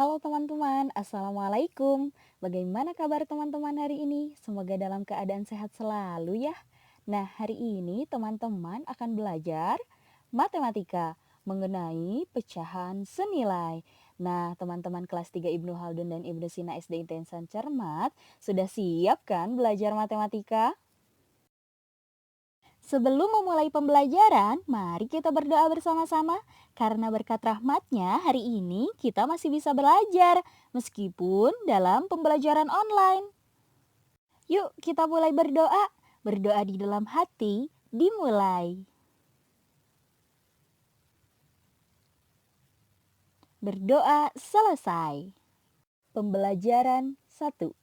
Halo teman-teman, Assalamualaikum. Bagaimana kabar teman-teman hari ini? Semoga dalam keadaan sehat selalu ya. Nah, hari ini teman-teman akan belajar matematika mengenai pecahan senilai. Nah, teman-teman kelas 3 Ibnu Haldun dan Ibnu Sina SD Intensan Cermat, sudah siap kan belajar matematika? Sebelum memulai pembelajaran, mari kita berdoa bersama-sama. Karena berkat rahmatnya, hari ini kita masih bisa belajar, meskipun dalam pembelajaran online. Yuk kita mulai berdoa. Berdoa di dalam hati, dimulai. Berdoa selesai. Pembelajaran 1.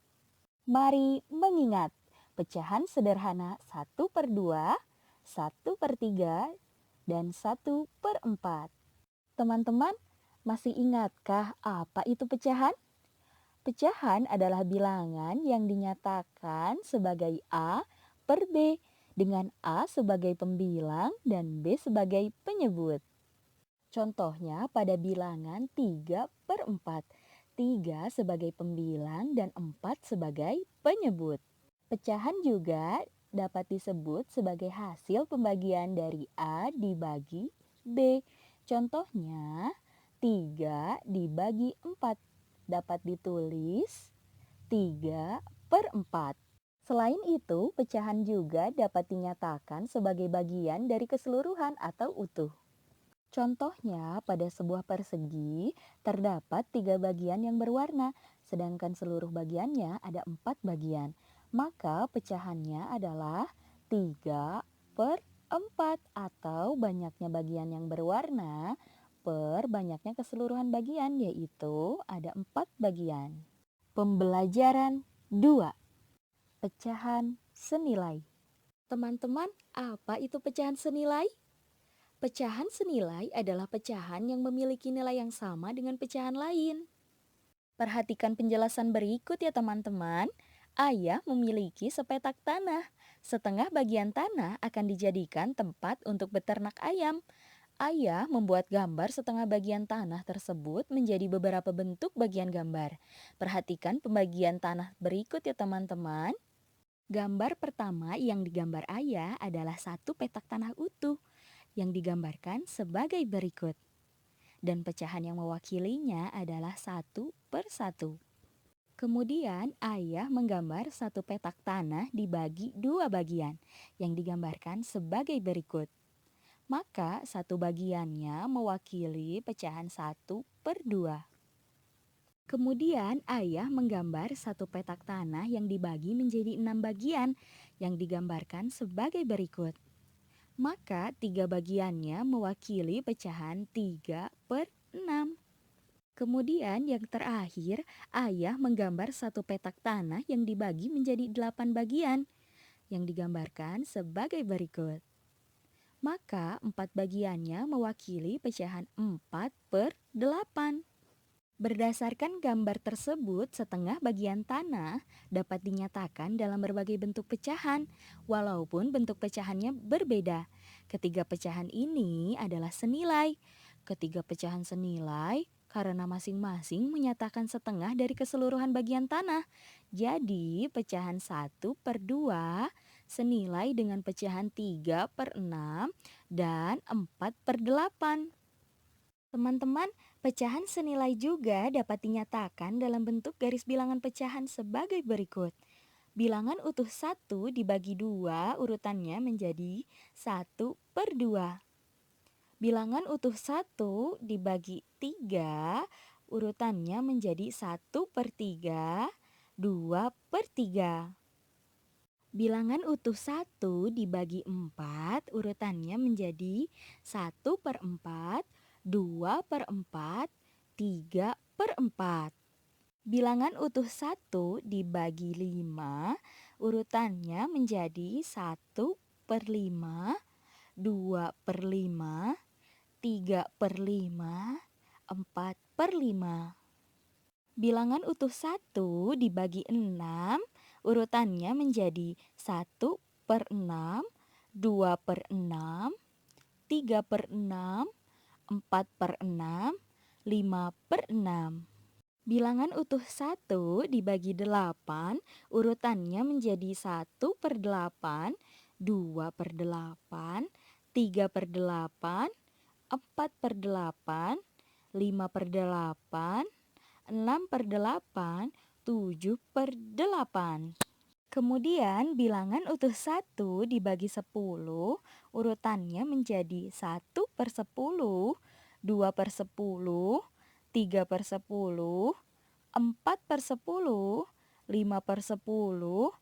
Mari mengingat pecahan sederhana 1/2, 1/3, dan 1/4. Teman-teman, masih ingatkah apa itu pecahan? Pecahan adalah bilangan yang dinyatakan sebagai A per B, dengan A sebagai pembilang dan B sebagai penyebut. Contohnya pada bilangan 3/4. 3 sebagai pembilang dan 4 sebagai penyebut. Pecahan juga dapat disebut sebagai hasil pembagian dari A dibagi B. Contohnya, 3 dibagi 4 dapat ditulis 3/4. Selain itu, pecahan juga dapat dinyatakan sebagai bagian dari keseluruhan atau utuh. Contohnya, pada sebuah persegi terdapat 3 bagian yang berwarna, sedangkan seluruh bagiannya ada 4 bagian. Maka pecahannya adalah 3/4 atau banyaknya bagian yang berwarna per banyaknya keseluruhan bagian, yaitu ada 4 bagian. Pembelajaran 2. Pecahan senilai. Teman-teman, apa itu pecahan senilai? Pecahan senilai adalah pecahan yang memiliki nilai yang sama dengan pecahan lain. Perhatikan penjelasan berikut ya teman-teman. Ayah memiliki sepetak tanah. Setengah bagian tanah akan dijadikan tempat untuk beternak ayam. Ayah membuat gambar setengah bagian tanah tersebut menjadi beberapa bentuk bagian gambar. Perhatikan pembagian tanah berikut ya teman-teman. Gambar pertama yang digambar ayah adalah satu petak tanah utuh yang digambarkan sebagai berikut. Dan pecahan yang mewakilinya adalah 1/1. Kemudian ayah menggambar satu petak tanah dibagi 2 bagian yang digambarkan sebagai berikut. Maka satu bagiannya mewakili pecahan 1/2. Kemudian ayah menggambar satu petak tanah yang dibagi menjadi 6 bagian yang digambarkan sebagai berikut. Maka 3 bagiannya mewakili pecahan 3/6. Kemudian yang terakhir, ayah menggambar satu petak tanah yang dibagi menjadi 8 bagian yang digambarkan sebagai berikut. Maka 4 bagiannya mewakili pecahan 4/8. Berdasarkan gambar tersebut, setengah bagian tanah dapat dinyatakan dalam berbagai bentuk pecahan, walaupun bentuk pecahannya berbeda. Ketiga pecahan ini adalah senilai. Ketiga pecahan senilai karena masing-masing menyatakan setengah dari keseluruhan bagian tanah. Jadi, pecahan 1/2 senilai dengan pecahan 3/6 dan 4/8. Teman-teman, pecahan senilai juga dapat dinyatakan dalam bentuk garis bilangan pecahan sebagai berikut. Bilangan utuh 1 dibagi 2 urutannya menjadi 1/2. Bilangan utuh 1 dibagi 3 urutannya menjadi 1/3, 2/3. Bilangan utuh 1 dibagi 4 urutannya menjadi 1/4, 2/4, 3/4. Bilangan utuh 1 dibagi 5 urutannya menjadi 1/5, 2/5, 3/5, 4/5. Bilangan utuh 1 dibagi 6 urutannya menjadi 1/6, 2/6, 3/6, 4/6, 5/6. Bilangan utuh 1 dibagi 8, urutannya menjadi 1/8, 2/8, 3/8, 4/8, 5/8, 6/8, 7/8. Kemudian bilangan utuh 1 dibagi 10, urutannya menjadi 1/10, 2/10, 3/10, 4/10, 5/10,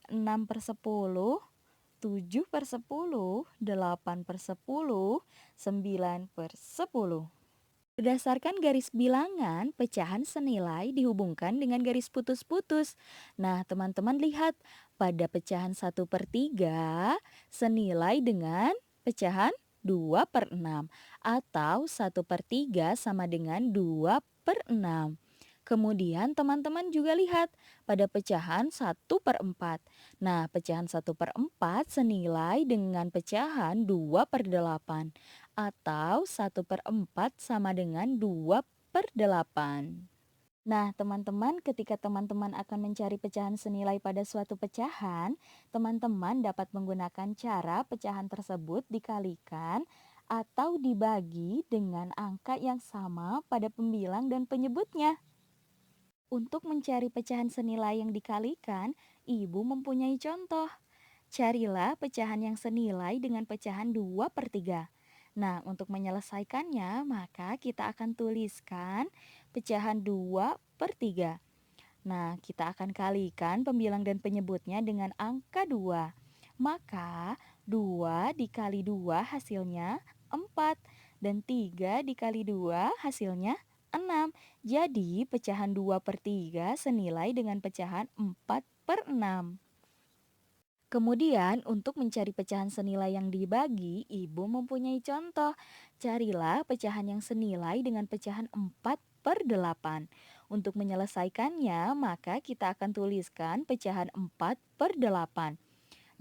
6/10, 7/10, 8/10, 9/10. Berdasarkan garis bilangan, pecahan senilai dihubungkan dengan garis putus-putus. Nah, teman-teman lihat, pada pecahan 1/3 senilai dengan pecahan 2/6 atau 1/3 sama dengan 2/6. Kemudian teman-teman juga lihat pada pecahan 1/4. Nah, pecahan 1/4 senilai dengan pecahan 2/8 atau 1/4 sama dengan 2/8. Nah, teman-teman, ketika teman-teman akan mencari pecahan senilai pada suatu pecahan, teman-teman dapat menggunakan cara pecahan tersebut dikalikan atau dibagi dengan angka yang sama pada pembilang dan penyebutnya. Untuk mencari pecahan senilai yang dikalikan, Ibu mempunyai contoh. Carilah pecahan yang senilai dengan pecahan 2/3. Nah, untuk menyelesaikannya, maka kita akan tuliskan pecahan 2/3. Nah, kita akan kalikan pembilang dan penyebutnya dengan angka 2. Maka, 2 dikali 2 hasilnya 4, dan 3 dikali 2 hasilnya 6. Jadi, pecahan 2/3 senilai dengan pecahan 4/6. Kemudian, untuk mencari pecahan senilai yang dibagi, Ibu mempunyai contoh. Carilah pecahan yang senilai dengan pecahan 4/8. Untuk menyelesaikannya, maka kita akan tuliskan pecahan 4/8.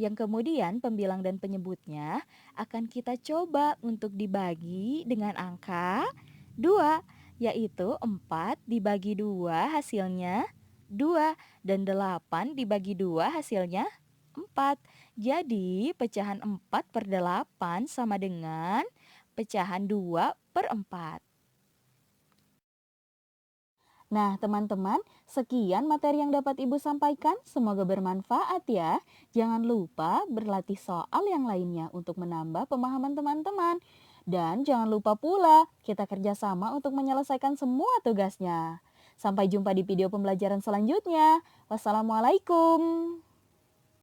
Yang kemudian pembilang dan penyebutnya akan kita coba untuk dibagi dengan angka 2, yaitu 4 dibagi 2 hasilnya 2, dan 8 dibagi 2 hasilnya 4. Jadi, pecahan 4/8 sama dengan pecahan 2/4. Nah, teman-teman, sekian materi yang dapat Ibu sampaikan. Semoga bermanfaat ya. Jangan lupa berlatih soal yang lainnya untuk menambah pemahaman teman-teman. Dan jangan lupa pula, kita kerjasama untuk menyelesaikan semua tugasnya. Sampai jumpa di video pembelajaran selanjutnya. Wassalamualaikum.